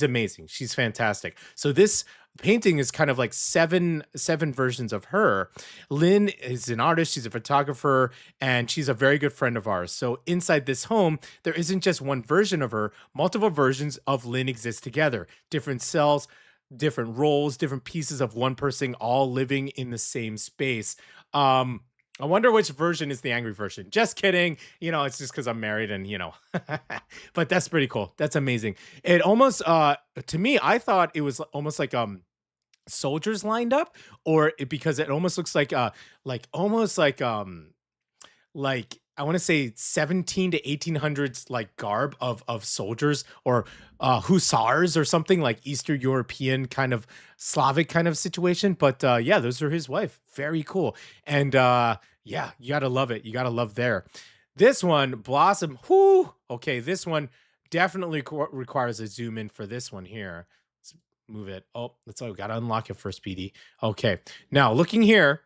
amazing. She's fantastic. So this painting is kind of like seven versions of her. Lin is an artist, she's a photographer, and she's a very good friend of ours. So inside this home, there isn't just one version of her, multiple versions of Lin exist together, different cells, different roles, different pieces of one person all living in the same space. I wonder which version is the angry version. Just kidding. It's just because I'm married and, but that's pretty cool. That's amazing. It almost, to me, I thought it was almost like, soldiers lined up, because it almost looks like I want to say 17 to 1800s like garb of soldiers or hussars or something like Eastern European kind of Slavic kind of situation. But yeah, those are his wife. Very cool. And yeah, you got to love it. You got to love there. This one, Blossom. Whoo. Okay, this one definitely requires a zoom in for this one here. Let's move it. Oh, we got to unlock it first, PD. Okay. Now looking here.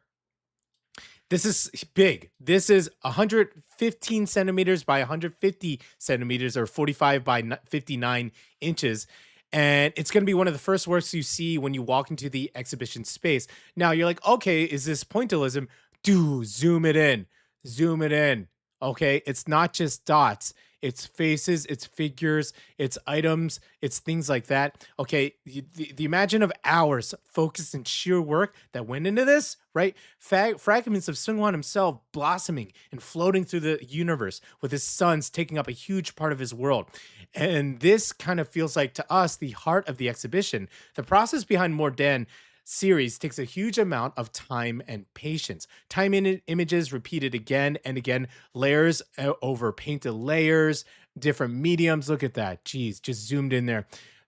This is big. This is 115 centimeters by 150 centimeters or 45 by 59 inches. And it's going to be one of the first works you see when you walk into the exhibition space. Now you're like, okay, is this pointillism? Dude, zoom it in. Zoom it in. Okay, it's not just dots. It's faces, it's figures, it's items, it's things like that. Okay, the imagine of hours focused and sheer work that went into this, right? Fragments of Seunghwan himself blossoming and floating through the universe with his sons taking up a huge part of his world. And this kind of feels like, to us, the heart of the exhibition. The process behind Morden series takes a huge amount of time and patience. Time in images repeated again and again, layers over painted layers, different mediums. Look at that. Geez, just zoomed in there.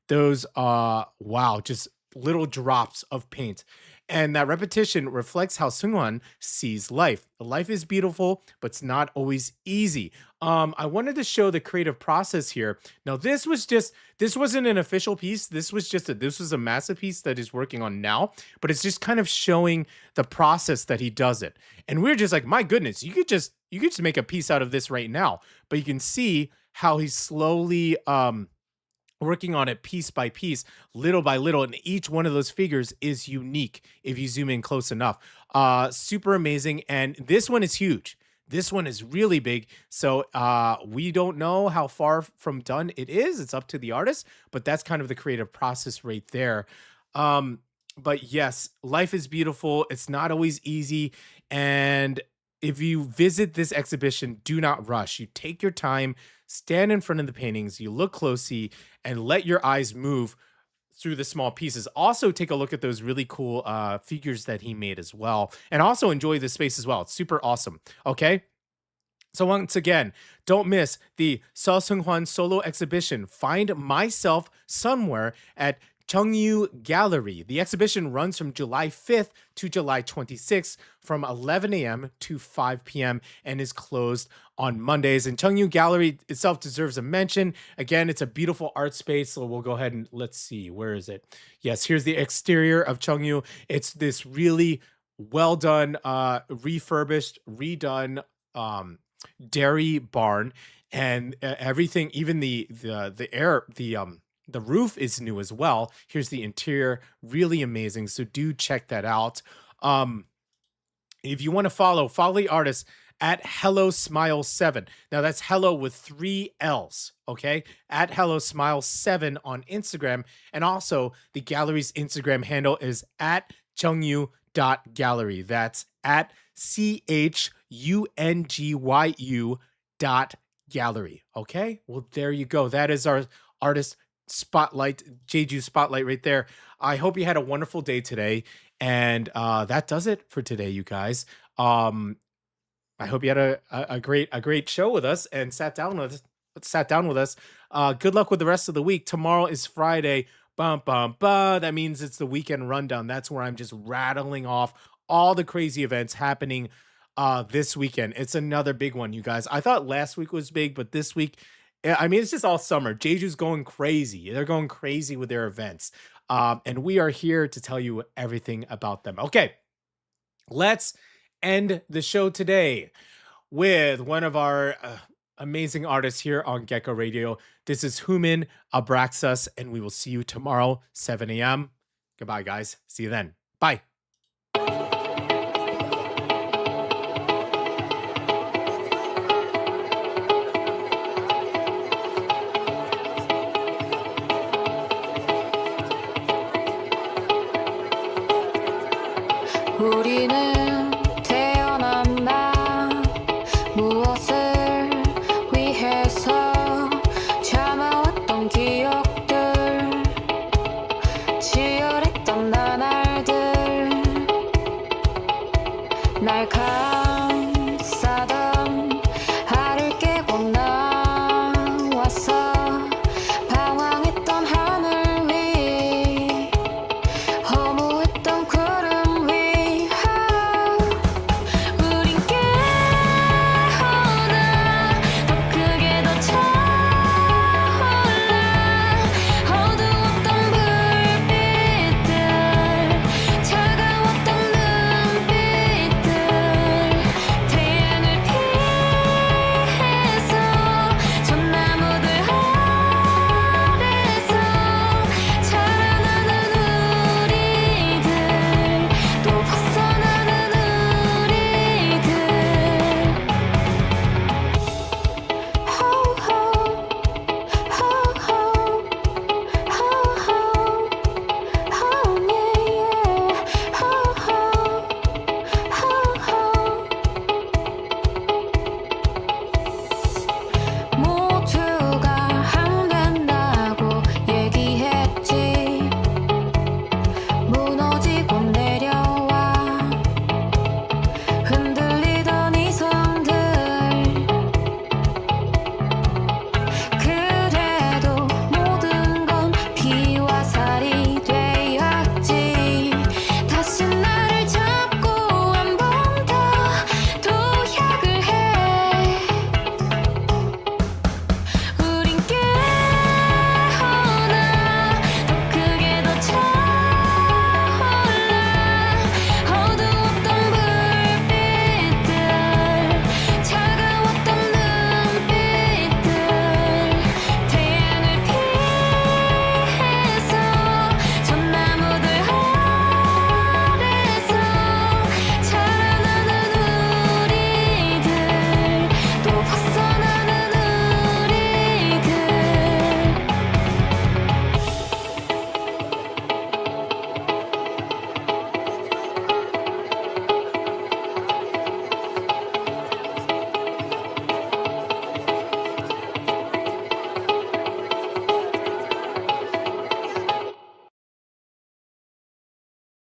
Those wow, just little drops of paint. And that repetition reflects how Seunghwan sees life. Life is beautiful, but it's not always easy. I wanted to show the creative process here. Now, this wasn't an official piece. This was a masterpiece that he's working on now, but it's just kind of showing the process that he does it. And we're just like, my goodness, you could just make a piece out of this right now. But you can see how he's slowly working on it piece by piece, little by little, and each one of those figures is unique if you zoom in close enough. Super amazing, and this one is huge. This one is really big, so we don't know how far from done it is. It's up to the artist, but that's kind of the creative process right there. But yes, life is beautiful. It's not always easy, and if you visit this exhibition, do not rush. You take your time, stand in front of the paintings, you look closely, and let your eyes move through the small pieces. Also, take a look at those really cool figures that he made as well. And also enjoy the space as well. It's super awesome. Okay? So once again, don't miss the Seunghwan solo exhibition, Find Myself Somewhere, at JEJU Gallery. The exhibition runs from July 5th to July 26th from 11 a.m. to 5 p.m. and is closed on Mondays. And JEJU Gallery itself deserves a mention. Again, it's a beautiful art space. So we'll go ahead and let's see. Where is it? Yes, here's the exterior of JEJU. It's this really well done, refurbished, redone dairy barn, and everything, even the roof is new as well. Here's the interior, really amazing. So do check that out. If you want to follow the artist at Hello Smile 7. Now that's hello with 3 L's, okay? At Hello Smile 7 on Instagram. And also the gallery's Instagram handle is at chungyu.gallery. That's at CHUNGYU.gallery. Okay? Well, there you go. That is our artist spotlight, JEJU spotlight right there. I hope you had a wonderful day today, and that does it for today, you guys. I hope you had a great show with us and sat down with us. Good luck with the rest of the week. Tomorrow is Friday. Bum bum bum. That means it's the weekend rundown. That's where I'm just rattling off all the crazy events happening this weekend. It's another big one, you guys. I thought last week was big, but this week, I mean, it's just all summer. JEJU's going crazy. They're going crazy with their events. And we are here to tell you everything about them. Okay, let's end the show today with one of our amazing artists here on Gecko Radio. This is Human Abraxas, and we will see you tomorrow, 7 a.m. Goodbye, guys. See you then. Bye.